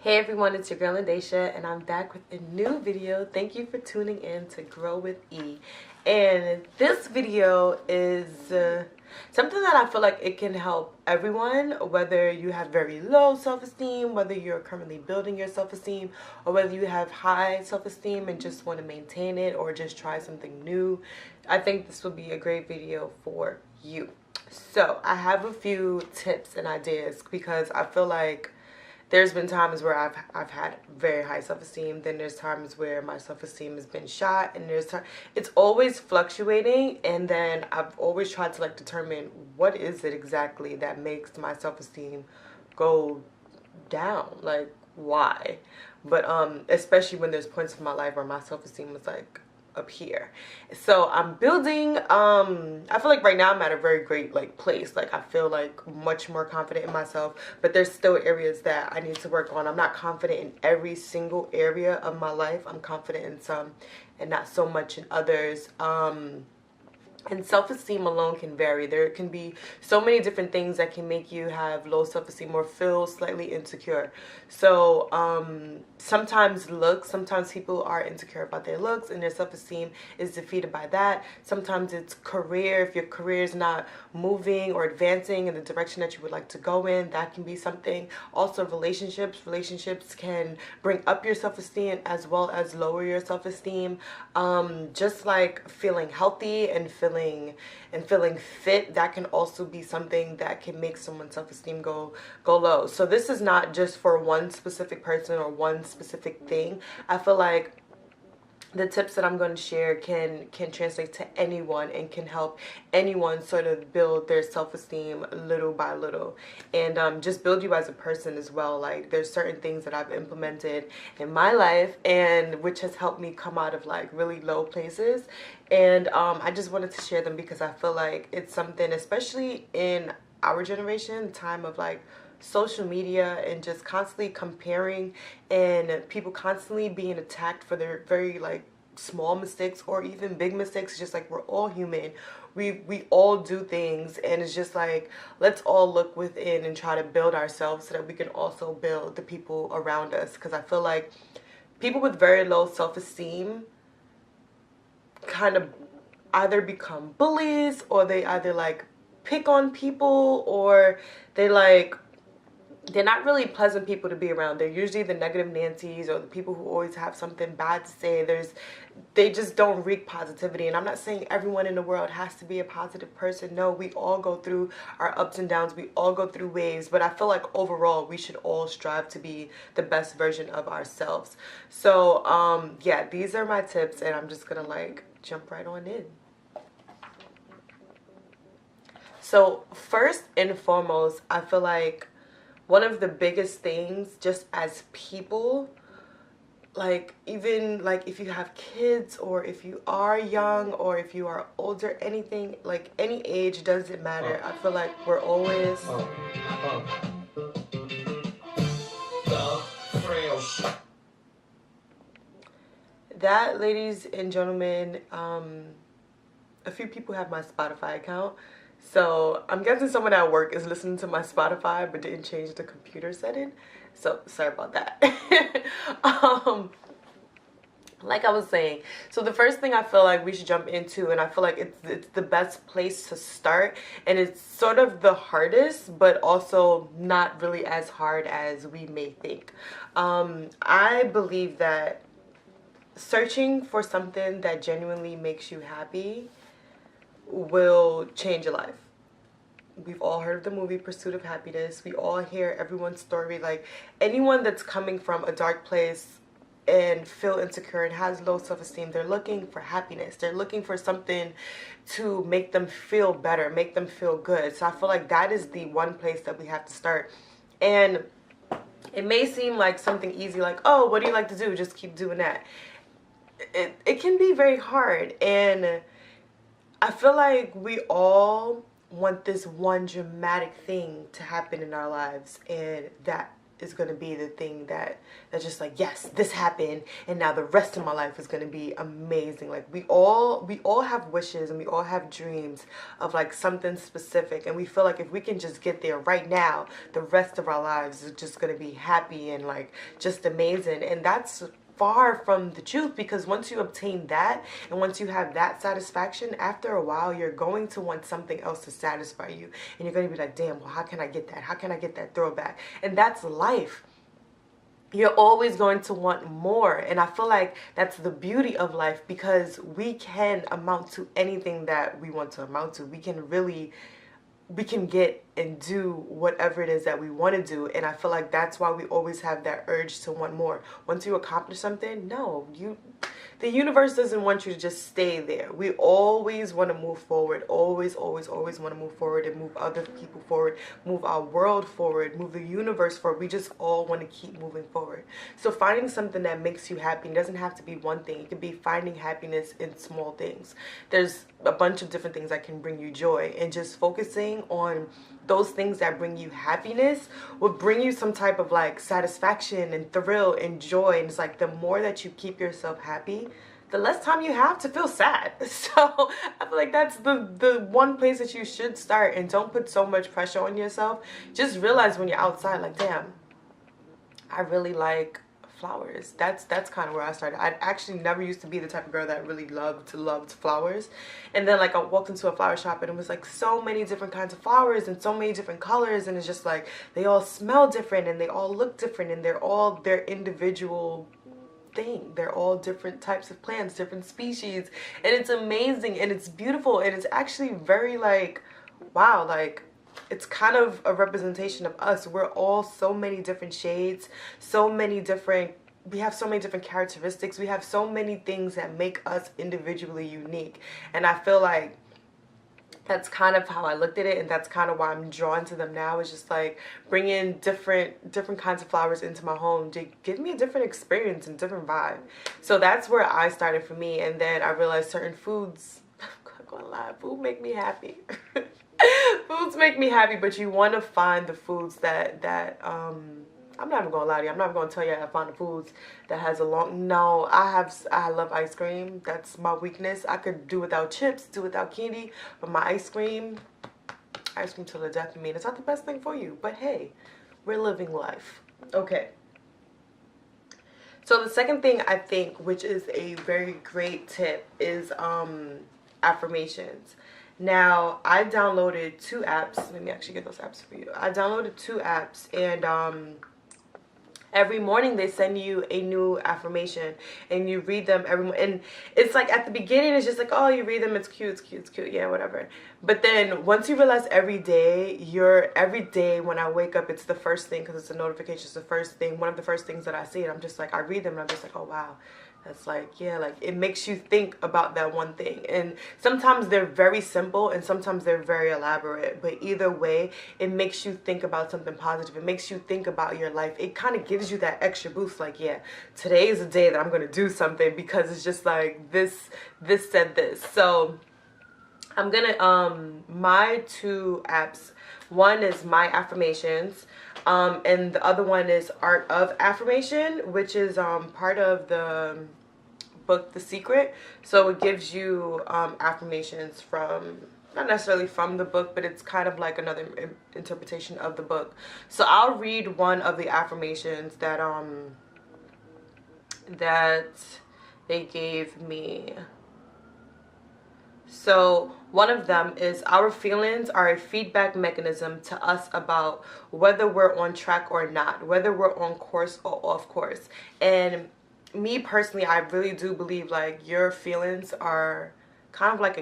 Hey everyone, it's your girl Daisha, and I'm back with a new video. Thank you for tuning in to Grow with E. And this video is something that I feel like it can help everyone, whether you have very low self-esteem, whether you're currently building your self-esteem, or whether you have high self-esteem and just want to maintain it or just try something new. I think this will be a great video for you. So I have a few tips and ideas because I feel like there's been times where I've had very high self-esteem, then there's times where my self-esteem has been shot, and it's always fluctuating, and then I've always tried to determine what is it exactly that makes my self-esteem go down, why. But especially when there's points in my life where my self-esteem was up here. So I'm building, I feel like right now I'm at a very great place. I feel much more confident in myself, but there's still areas that I need to work on. I'm not confident in every single area of my life. I'm confident in some and not so much in others. And self-esteem alone can vary. There can be so many different things that can make you have low self-esteem or feel slightly insecure. So sometimes people are insecure about their looks and their self-esteem is defeated by that. Sometimes it's career. If your career is not moving or advancing in the direction that you would like to go in, that can be something. Also relationships can bring up your self-esteem as well as lower your self-esteem. Just like feeling healthy and feeling fit, that can also be something that can make someone's self-esteem go low. So this is not just for one specific person or one specific thing. I feel like the tips that I'm going to share can translate to anyone and can help anyone sort of build their self-esteem little by little, and just build you as a person as well. There's certain things that I've implemented in my life and which has helped me come out of really low places, and I just wanted to share them because I feel like it's something, especially in our generation, time of social media and just constantly comparing and people constantly being attacked for their very small mistakes or even big mistakes. It's just we're all human. We all do things, and it's just let's all look within and try to build ourselves so that we can also build the people around us, because I feel like people with very low self-esteem kind of either become bullies, or they either pick on people, or they're not really pleasant people to be around. They're usually the negative Nancy's or the people who always have something bad to say. They just don't reek positivity. And I'm not saying everyone in the world has to be a positive person. No, we all go through our ups and downs. We all go through waves. But I feel like overall we should all strive to be the best version of ourselves. So yeah, these are my tips, and I'm just gonna jump right on in. So first and foremost, I feel like one of the biggest things, just as people, even if you have kids, or if you are young, or if you are older, anything, any age, doesn't matter. I feel like we're always that, ladies and gentlemen, a few people have my Spotify account. So I'm guessing someone at work is listening to my Spotify but didn't change the computer setting. So sorry about that. Like I was saying, so the first thing I feel like we should jump into, and I feel like it's the best place to start, and it's sort of the hardest, but also not really as hard as we may think. I believe that searching for something that genuinely makes you happy will change your life. We've all heard of the movie Pursuit of Happiness. We all hear everyone's story. Anyone that's coming from a dark place and feel insecure and has low self-esteem, they're looking for happiness. They're looking for something to make them feel better, make them feel good. So I feel like that is the one place that we have to start. And it may seem like something easy, oh, what do you like to do? Just keep doing that. It can be very hard, and I feel like we all want this one dramatic thing to happen in our lives, and that is going to be the thing that's just like, yes, this happened, and now the rest of my life is going to be amazing. Like we all have wishes, and we all have dreams of like something specific, and we feel like if we can just get there right now, the rest of our lives is just going to be happy and like just amazing. And that's far from the truth, because once you obtain that and once you have that satisfaction, after a while you're going to want something else to satisfy you, and you're going to be like, damn, well, how can I get that? How can I get that throwback? And that's life. You're always going to want more, and I feel like that's the beauty of life, because we can amount to anything that we want to amount to. We can get and do whatever it is that we want to do. And I feel like that's why we always have that urge to want more. Once you accomplish something, the universe doesn't want you to just stay there. We always want to move forward, always want to move forward and move other people forward, move our world forward, move the universe forward. We just all want to keep moving forward. So finding something that makes you happy doesn't have to be one thing. It could be finding happiness in small things. There's a bunch of different things that can bring you joy, and just focusing on those things that bring you happiness will bring you some type of like satisfaction and thrill and joy. And it's like the more that you keep yourself happy, the less time you have to feel sad. So I feel like that's the one place that you should start. And don't put so much pressure on yourself. Just realize when you're outside, like, damn, I really like flowers. That's kind of where I started. I actually never used to be the type of girl that really loved flowers. And then like I walked into a flower shop, and it was like so many different kinds of flowers and so many different colors, and it's just like they all smell different and they all look different, and they're all their individual thing. They're all different types of plants, different species, and it's amazing and it's beautiful, and it's actually very like, wow, like it's kind of a representation of us. We're all so many different shades, we have so many different characteristics. We have so many things that make us individually unique. And I feel like that's kind of how I looked at it, and that's kind of why I'm drawn to them now. It's just like bringing different kinds of flowers into my home to give me a different experience and different vibe. So that's where I started for me. And then I realized certain foods, I'm not gonna lie, food make me happy. Foods make me happy, but you want to find the foods that I'm not even gonna lie to you. I'm not even gonna tell you I found the foods that has a long. No, I love ice cream. That's my weakness. I could do without chips, do without candy, but my ice cream till the death of me. It's not the best thing for you, but hey, we're living life. Okay. So the second thing I think, which is a very great tip, is affirmations. Now, I downloaded 2 apps. Let me actually get those apps for you. I downloaded 2 apps, and every morning they send you a new affirmation, and you read them every morning. And it's like at the beginning, it's just like, oh, you read them, it's cute, yeah, whatever. But then once you realize every day when I wake up, it's the first thing, because it's a notification, it's the first thing, one of the first things that I see, and I'm just like, I read them, and I'm just like, oh, wow. That's like, yeah, like it makes you think about that one thing. And sometimes they're very simple and sometimes they're very elaborate. But either way, it makes you think about something positive. It makes you think about your life. It kind of gives you that extra boost. Like, yeah, today is a day that I'm going to do something, because it's just like this said this. So I'm going to, my 2 apps, one is My Affirmations. And the other one is Art of Affirmation, which is part of the book The Secret. So it gives you affirmations from, not necessarily from the book, but it's kind of like another interpretation of the book. So I'll read one of the affirmations that they gave me. So one of them is, our feelings are a feedback mechanism to us about whether we're on track or not, whether we're on course or off course. And me personally, I really do believe like your feelings are kind of like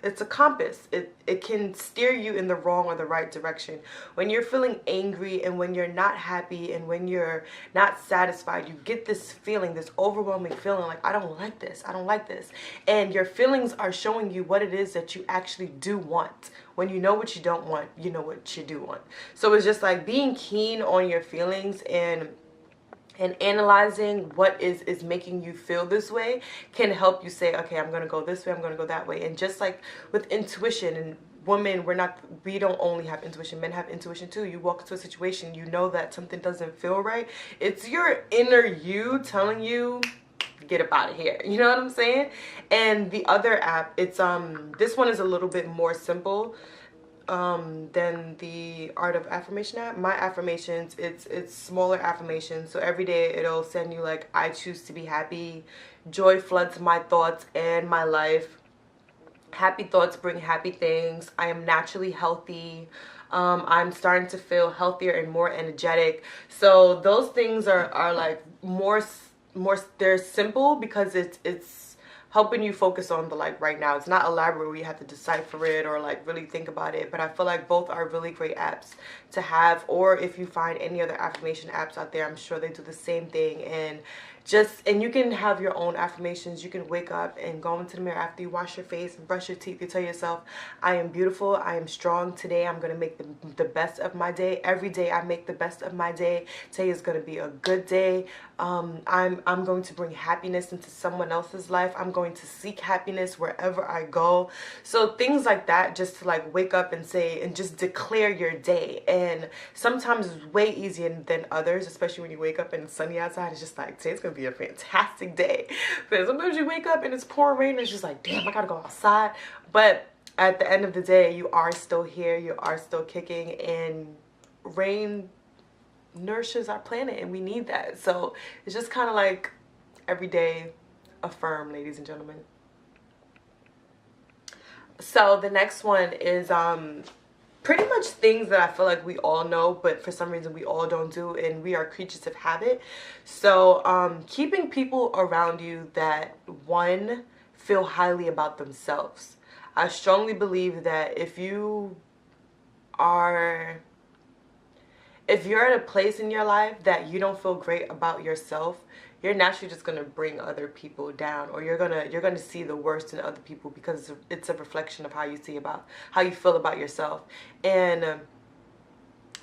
it's a compass. It can steer you in the wrong or the right direction. When you're feeling angry and when you're not happy and when you're not satisfied, you get this feeling, this overwhelming feeling like, I don't like this, I don't like this. And your feelings are showing you what it is that you actually do want. When you know what you don't want, you know what you do want. So it's just like being keen on your feelings and analyzing what is making you feel this way can help you say, okay, I'm going to go this way, I'm going to go that way. And just like with intuition and women, we don't only have intuition, men have intuition too. You walk into a situation, you know that something doesn't feel right. It's your inner you telling you, get up out of here, you know what I'm saying? And the other app, it's this one is a little bit more simple than the Art of Affirmation app. My affirmations, it's smaller affirmations, so every day it'll send you like, I choose to be happy, joy floods my thoughts and my life, happy thoughts bring happy things, I am naturally healthy, I'm starting to feel healthier and more energetic. So those things are like more, they're simple because it's helping you focus on the like right now. It's not elaborate where you have to decipher it or like really think about it, but I feel like both are really great apps to have. Or if you find any other affirmation apps out there, I'm sure they do the same thing. And you can have your own affirmations. You can wake up and go into the mirror after you wash your face and brush your teeth. You tell yourself, I am beautiful, I am strong. Today I'm going to make the best of my day. Every day I make the best of my day. Today is going to be a good day. I'm going to bring happiness into someone else's life. I'm going to seek happiness wherever I go. So things like that, just to like wake up and say and just declare your day. And sometimes it's way easier than others, especially when you wake up and it's sunny outside. It's just like, today's going to be a fantastic day. But sometimes you wake up and it's pouring rain and it's just like, damn, I gotta go outside. But at the end of the day, you are still here, you are still kicking, and rain nourishes our planet and we need that. So it's just kind of like every day affirm, ladies and gentlemen. So the next one is pretty much things that I feel like we all know, but for some reason we all don't do, and we are creatures of habit. So keeping people around you that, one, feel highly about themselves. I strongly believe that if you're at a place in your life that you don't feel great about yourself, you're naturally just going to bring other people down, or you're going to see the worst in other people, because it's a reflection of how you feel about yourself. And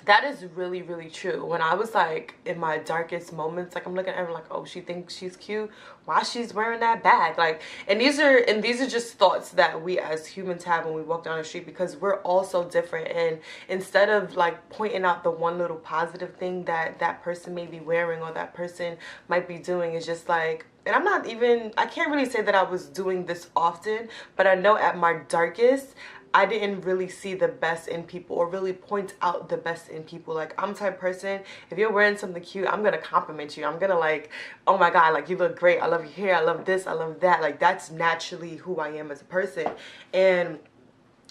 that is really, really true. When I was like in my darkest moments, like I'm looking at her like, oh, she thinks she's cute, why she's wearing that bag? Like, and these are just thoughts that we as humans have when we walk down the street, because we're all so different. And instead of like pointing out the one little positive thing that that person may be wearing or that person might be doing, is just like, and I can't really say that I was doing this often, but I know at my darkest, I didn't really see the best in people or really point out the best in people. Like, I'm the type of person, if you're wearing something cute, I'm gonna compliment you. I'm gonna like, oh my God, like you look great. I love your hair. I love this. I love that. Like, that's naturally who I am as a person. And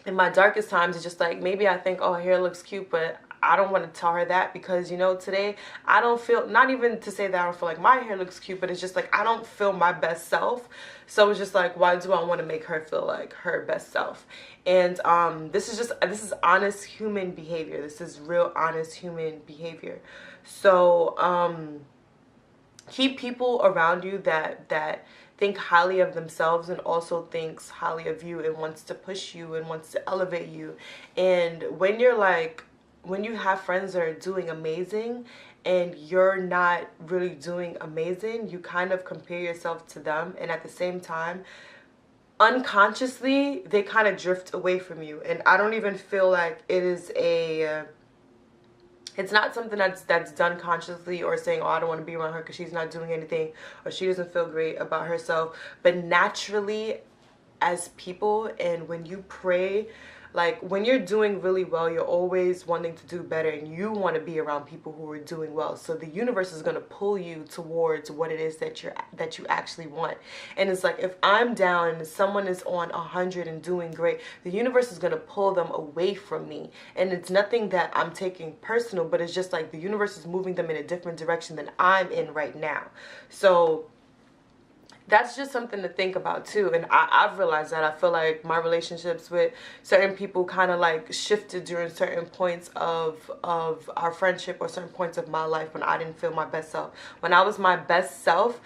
in my darkest times, it's just like, maybe I think, oh, her hair looks cute, but I don't want to tell her that, because, you know, today I don't feel, not even to say that I don't feel like my hair looks cute, but it's just like I don't feel my best self. So it's just like, why do I want to make her feel like her best self? And this is honest human behavior. This is real honest human behavior. So keep people around you that think highly of themselves and also thinks highly of you and wants to push you and wants to elevate you. And when you have friends that are doing amazing and you're not really doing amazing, you kind of compare yourself to them, and at the same time, unconsciously, they kind of drift away from you. And I don't even feel like it's not something that's done consciously, or saying, oh, I don't want to be around her because she's not doing anything or she doesn't feel great about herself. But naturally, as people, and when you pray, like when you're doing really well, you're always wanting to do better, and you want to be around people who are doing well. So the universe is going to pull you towards what it is that you actually want. And it's like, if I'm down and someone is on 100 and doing great, the universe is going to pull them away from me. And it's nothing that I'm taking personal, but it's just like the universe is moving them in a different direction than I'm in right now. So that's just something to think about too. And I've realized that I feel like my relationships with certain people kind of like shifted during certain points of our friendship, or certain points of my life when I didn't feel my best self. When I was my best self,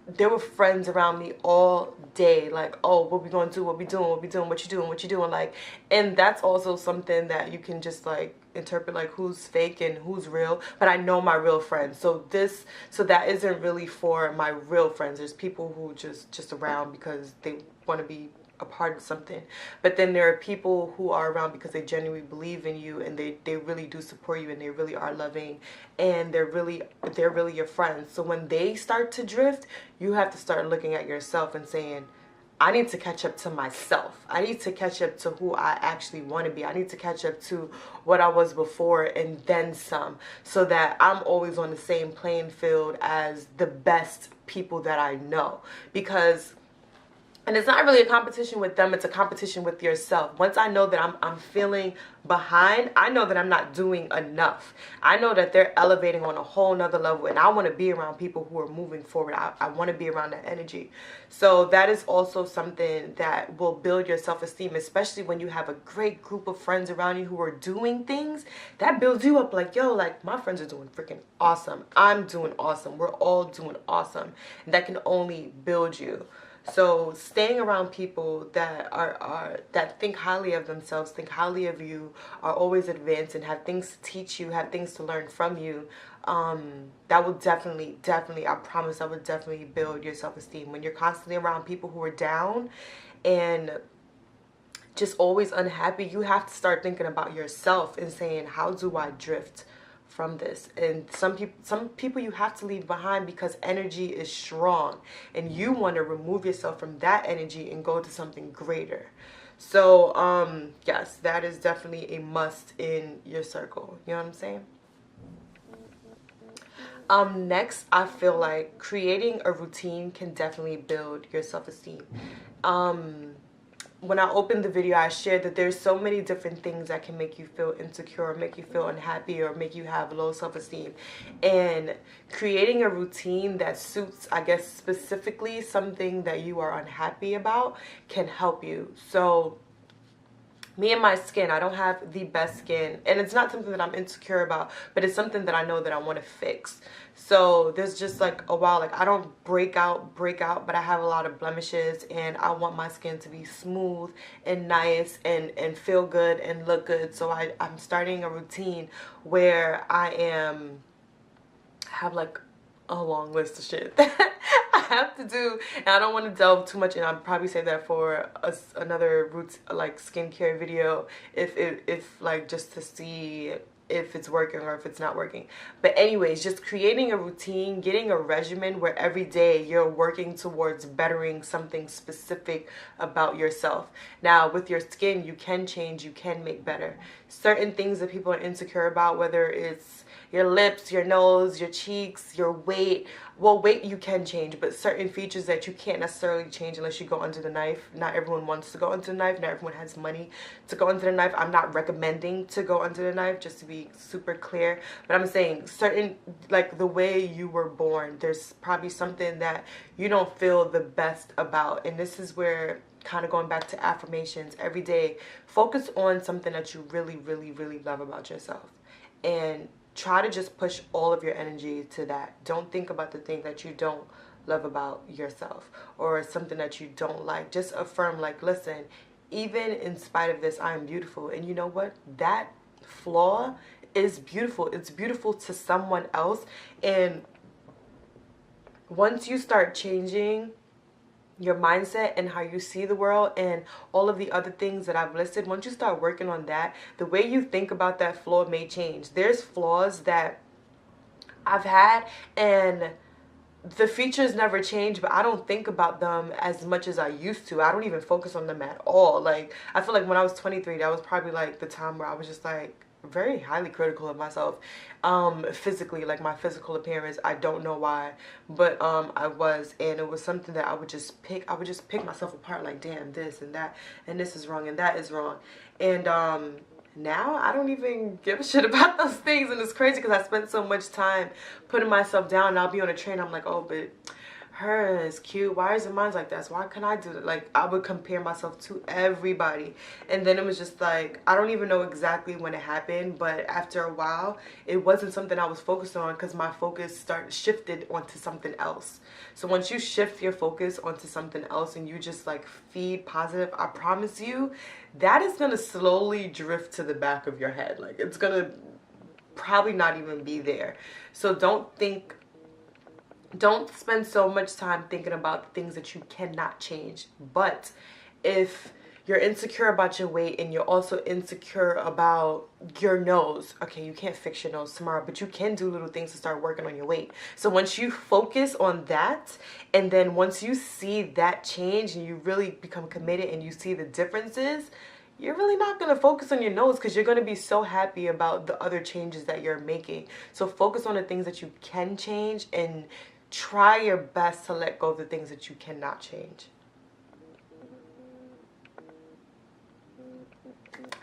there were friends around me all day, like, oh, what we gonna do, what we doing, what we doing, what you doing, like. And that's also something that you can just like interpret, like who's fake and who's real. But I know my real friends, so that isn't really for my real friends. There's people who just around because they want to be a part of something. But then there are people who are around because they genuinely believe in you, and they really do support you, and they really are loving, and they're really your friends. So when they start to drift, you have to start looking at yourself and saying, I need to catch up to myself. I need to catch up to who I actually want to be. I need to catch up to what I was before and then some, so that I'm always on the same playing field as the best people that I know. Because, and it's not really a competition with them, it's a competition with yourself. Once I know that I'm feeling behind, I know that I'm not doing enough. I know that they're elevating on a whole nother level, and I want to be around people who are moving forward. I want to be around that energy. So that is also something that will build your self-esteem, especially when you have a great group of friends around you who are doing things. That builds you up, like, yo, like, my friends are doing freaking awesome. I'm doing awesome. We're all doing awesome. And that can only build you. So staying around people that that think highly of themselves, think highly of you, are always advanced and have things to teach you, have things to learn from you, that will definitely, I promise, that would definitely build your self-esteem. When you're constantly around people who are down and just always unhappy, you have to start thinking about yourself and saying, how do I drift from this? And some people you have to leave behind because energy is strong, and you want to remove yourself from that energy and go to something greater. So yes, that is definitely a must in your circle. You know what I'm saying? Next, I feel like creating a routine can definitely build your self-esteem. When I opened the video, I shared that there's so many different things that can make you feel insecure, or make you feel unhappy, or make you have low self-esteem. And creating a routine that suits, I guess, specifically something that you are unhappy about can help you. So me and my skin, I don't have the best skin, and it's not something that I'm insecure about, but it's something that I know that I want to fix. So there's just like a while, like, I don't break out, but I have a lot of blemishes, and I want my skin to be smooth and nice and feel good and look good. So I'm starting a routine where I have like a long list of shit that I have to do, and I don't want to delve too much, and I'll probably say that for another like skincare video, if like, just to see if it's working or if it's not working. But anyways, just creating a routine, getting a regimen where every day you're working towards bettering something specific about yourself. Now, with your skin, you can change, you can make better. Certain things that people are insecure about, whether it's your lips, your nose, your cheeks, your weight. Well, weight you can change, but certain features that you can't necessarily change unless you go under the knife. Not everyone wants to go under the knife. Not everyone has money to go under the knife. I'm not recommending to go under the knife, just to be super clear. But I'm saying certain, like the way you were born, there's probably something that you don't feel the best about. And this is where, kind of going back to affirmations, every day, focus on something that you really, really, really love about yourself. And try to just push all of your energy to that. Don't think about the thing that you don't love about yourself, or something that you don't like. Just affirm, like, listen, even in spite of this, I am beautiful. And you know what? That flaw is beautiful. It's beautiful to someone else. And once you start changing your mindset and how you see the world and all of the other things that I've listed, once you start working on that, the way you think about that flaw may change. There's flaws that I've had and the features never change, but I don't think about them as much as I used to. I don't even focus on them at all. Like, I feel like when I was 23, that was probably like the time where I was just like very highly critical of myself, physically, like my physical appearance. I don't know why, but I was, and it was something that I would just pick myself apart, like, damn, this and that, and this is wrong and that is wrong. And now I don't even give a shit about those things, and it's crazy because I spent so much time putting myself down, and I'll be on a train, I'm like, oh, but her is cute, why is it mine like that, so why can't I do it? Like, I would compare myself to everybody. And then it was just like, I don't even know exactly when it happened, but after a while it wasn't something I was focused on, because my focus shifted onto something else. So once you shift your focus onto something else and you just like feed positive, I promise you that is gonna slowly drift to the back of your head. Like, it's gonna probably not even be there. So don't spend so much time thinking about the things that you cannot change, but if you're insecure about your weight and you're also insecure about your nose, okay, you can't fix your nose tomorrow, but you can do little things to start working on your weight. So once you focus on that, and then once you see that change and you really become committed and you see the differences, you're really not going to focus on your nose, because you're going to be so happy about the other changes that you're making. So focus on the things that you can change and try your best to let go of the things that you cannot change.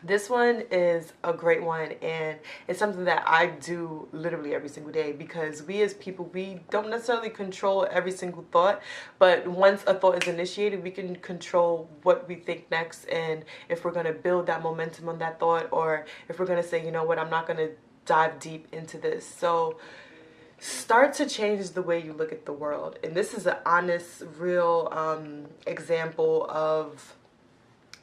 This one is a great one, and it's something that I do literally every single day, because we as people, we don't necessarily control every single thought, but once a thought is initiated, we can control what we think next, and if we're going to build that momentum on that thought, or if we're going to say, you know what, I'm not going to dive deep into this. So start to change the way you look at the world. And this is an honest, real example of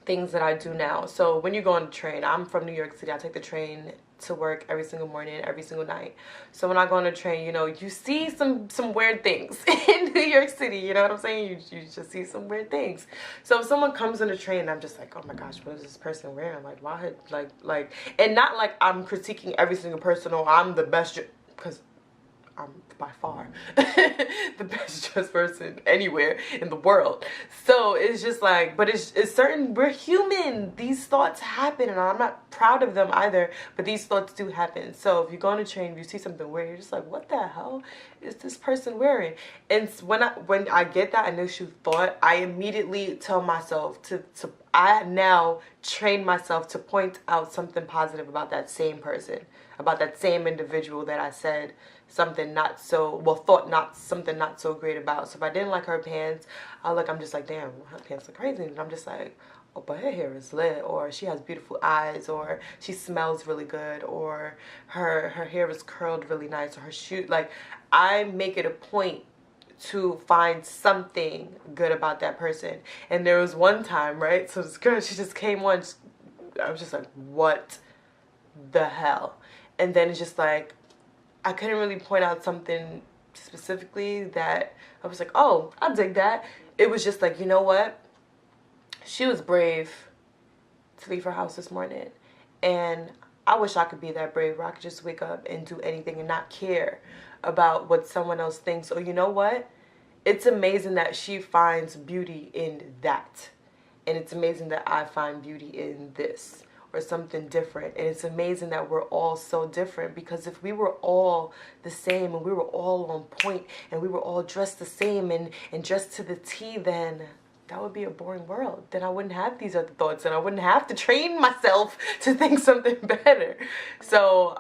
things that I do now. So when you go on the train, I'm from New York City. I take the train to work every single morning, every single night. So when I go on the train, you know, you see some weird things in New York City. You know what I'm saying? You just see some weird things. So if someone comes on the train, I'm just like, oh my gosh, what is this person wearing? Like, why? Like, and not like I'm critiquing every single person or I'm the best, because I'm by far the best dressed person anywhere in the world. So it's just like, but it's certain, we're human. These thoughts happen, and I'm not proud of them either, but these thoughts do happen. So if you go on a train, if you see something weird, you're just like, what the hell is this person wearing? And when I get that initial thought, I immediately tell myself I now train myself to point out something positive about that same person, about that same individual that I said something not so, well, thought not something not so great about. So if I didn't like her pants, I'm just like, damn, her pants look crazy. And I'm just like, oh, but her hair is lit, or she has beautiful eyes, or she smells really good, or her hair is curled really nice, or her shoe, like, I make it a point to find something good about that person. And there was one time, right, so this girl, she just came on, I was just like, what the hell? And then it's just like, I couldn't really point out something specifically that I was like, oh, I dig that. It was just like, you know what? She was brave to leave her house this morning. And I wish I could be that brave, where I could just wake up and do anything and not care about what someone else thinks. Or you know what? It's amazing that she finds beauty in that. And it's amazing that I find beauty in this, or something different. And it's amazing that we're all so different, because if we were all the same and we were all on point and we were all dressed the same and dressed to the T, then that would be a boring world. Then I wouldn't have these other thoughts, and I wouldn't have to train myself to think something better. So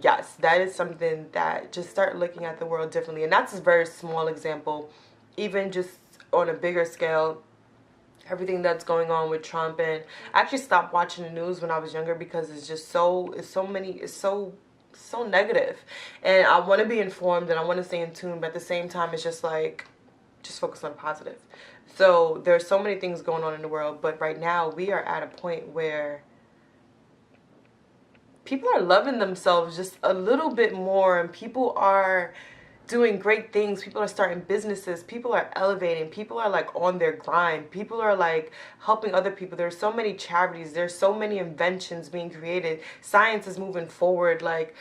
yes, that is something that, just start looking at the world differently. And that's a very small example. Even just on a bigger scale, everything that's going on with Trump. And I actually stopped watching the news when I was younger, because it's just so negative. And I want to be informed and I want to stay in tune, but at the same time, it's just like, just focus on the positive. So there's so many things going on in the world, but right now we are at a point where people are loving themselves just a little bit more, and people are doing great things. People are starting businesses. People are elevating. People are like on their grind. People are like helping other people. There's so many charities. There's so many inventions being created. Science is moving forward. Like,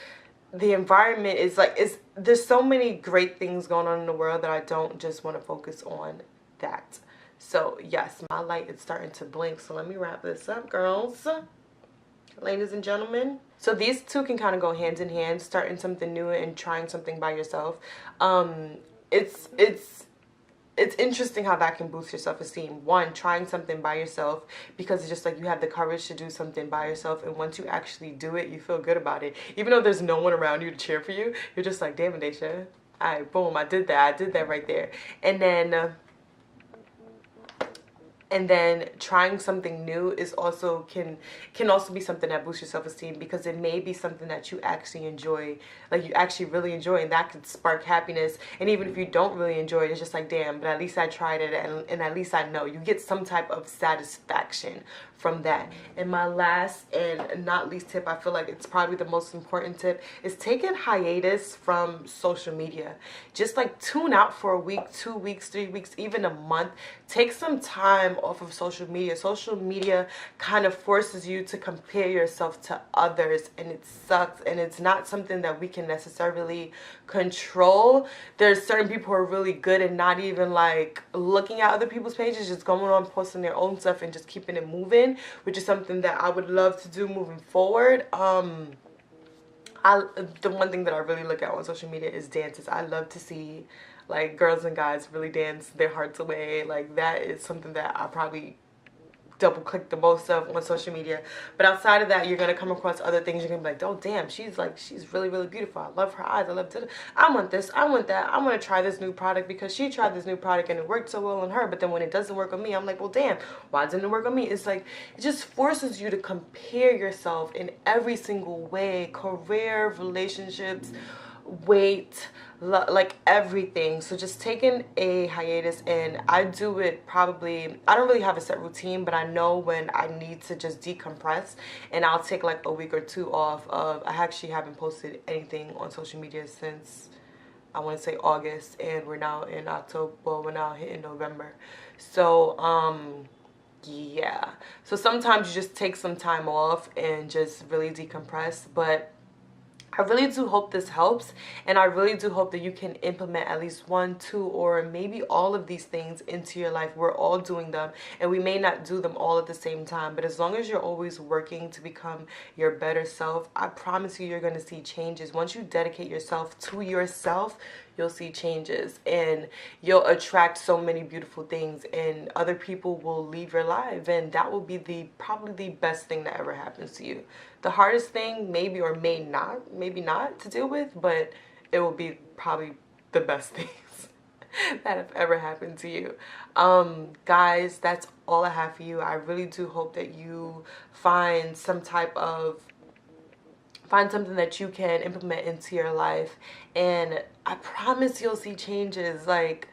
the environment is like, there's so many great things going on in the world that I don't just want to focus on that. So yes, my light is starting to blink. So let me wrap this up, girls, ladies and gentlemen. So these two can kind of go hand in hand, starting something new and trying something by yourself. It's interesting how that can boost your self-esteem. One, trying something by yourself, because it's just like you have the courage to do something by yourself, and once you actually do it, you feel good about it. Even though there's no one around you to cheer for you, you're just like, damn it, Daisha. Alright, boom, I did that right there. And then trying something new is also can also be something that boosts your self-esteem, because it may be something that you actually enjoy, like you actually really enjoy, and that could spark happiness. And even if you don't really enjoy it, it's just like, damn, but at least I tried it, and at least I know. You get some type of satisfaction from that. And my last and not least tip, I feel like it's probably the most important tip, is take a hiatus from social media. Just like tune out for a week, 2 weeks, 3 weeks, even a month. Take some time off of social media. Social media kind of forces you to compare yourself to others, and it sucks, and it's not something that we can necessarily control. There's certain people who are really good at not even like looking at other people's pages, just going on posting their own stuff and just keeping it moving, which is something that I would love to do moving forward. The one thing that I really look at on social media is dances. I love to see like girls and guys really dance their hearts away. Like that is something that I probably double click the most of on social media. But outside of that, you're gonna come across other things. You're gonna be like, oh damn, she's really, really beautiful. I love her eyes. I love to, I want this, I want that. I want to try this new product because she tried this new product and it worked so well on her. But then when it doesn't work on me, I'm like, well damn, why didn't it work on me? It's like, it just forces you to compare yourself in every single way. Career, relationships, weight, like everything. So just taking a hiatus, and I do it probably, I don't really have a set routine, but I know when I need to just decompress, and I'll take like a week or two off of, I actually haven't posted anything on social media since I want to say August, and we're now in October, well, we're now hitting November. So yeah, so sometimes you just take some time off and just really decompress. But I really do hope this helps, and I really do hope that you can implement at least 1, 2, or maybe all of these things into your life. We're all doing them, and we may not do them all at the same time, but as long as you're always working to become your better self, I promise you, you're going to see changes. Once you dedicate yourself to yourself, you'll see changes, and you'll attract so many beautiful things, and other people will leave your life, and that will be probably the best thing that ever happens to you. The hardest thing, maybe or maybe not to deal with, but it will be probably the best things that have ever happened to you. Guys, that's all I have for you. I really do hope that you find something that you can implement into your life, and I promise you'll see changes. Like,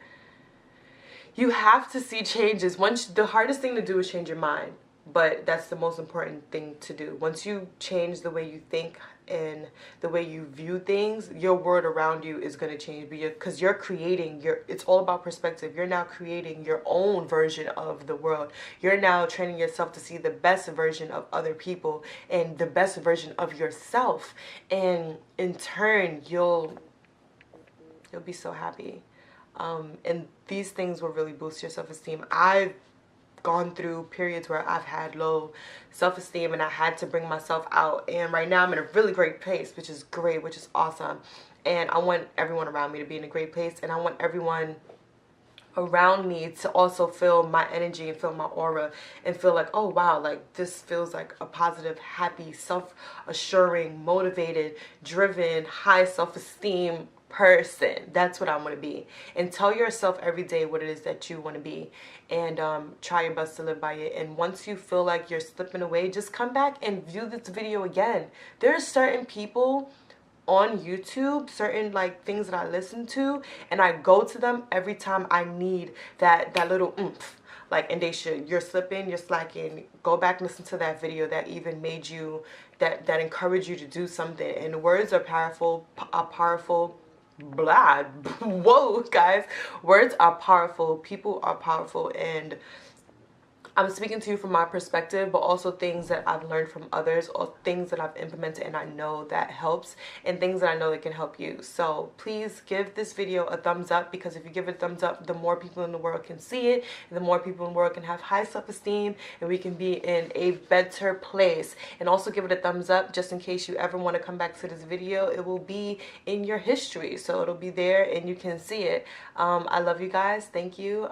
you have to see changes. The hardest thing to do is change your mind, but that's the most important thing to do. Once you change the way you think and the way you view things, your world around you is going to change, because you're creating it's all about perspective. You're now creating your own version of the world. You're now training yourself to see the best version of other people and the best version of yourself, and in turn you'll be so happy. And these things will really boost your self-esteem. I've gone through periods where I've had low self-esteem, and I had to bring myself out, and right now I'm in a really great place, which is great, which is awesome. And I want everyone around me to be in a great place, and I want everyone around me to also feel my energy and feel my aura and feel like, oh wow, like this feels like a positive, happy, self-assuring, motivated, driven, high self-esteem person. That's what I want to be. And tell yourself every day what it is that you want to be, and try your best to live by it. And once you feel like you're slipping away, just come back and view this video again. There are certain people on YouTube, certain like things that I listen to, and I go to them every time I need that little oomph. Like, and you're slipping, you're slacking, go back and listen to that video that even made you, that encouraged you to do something. And words are powerful, blah, whoa guys, words are powerful, people are powerful, and I'm speaking to you from my perspective, but also things that I've learned from others, or things that I've implemented and I know that helps, and things that I know that can help you. So please give this video a thumbs up, because if you give it a thumbs up, the more people in the world can see it, and the more people in the world can have high self-esteem, and we can be in a better place. And also give it a thumbs up just in case you ever want to come back to this video. It will be in your history, so it'll be there and you can see it. I love you guys. Thank you.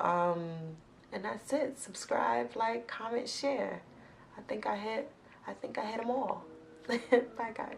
And that's it. Subscribe, like, comment, share. I think I hit them all. Bye, guys.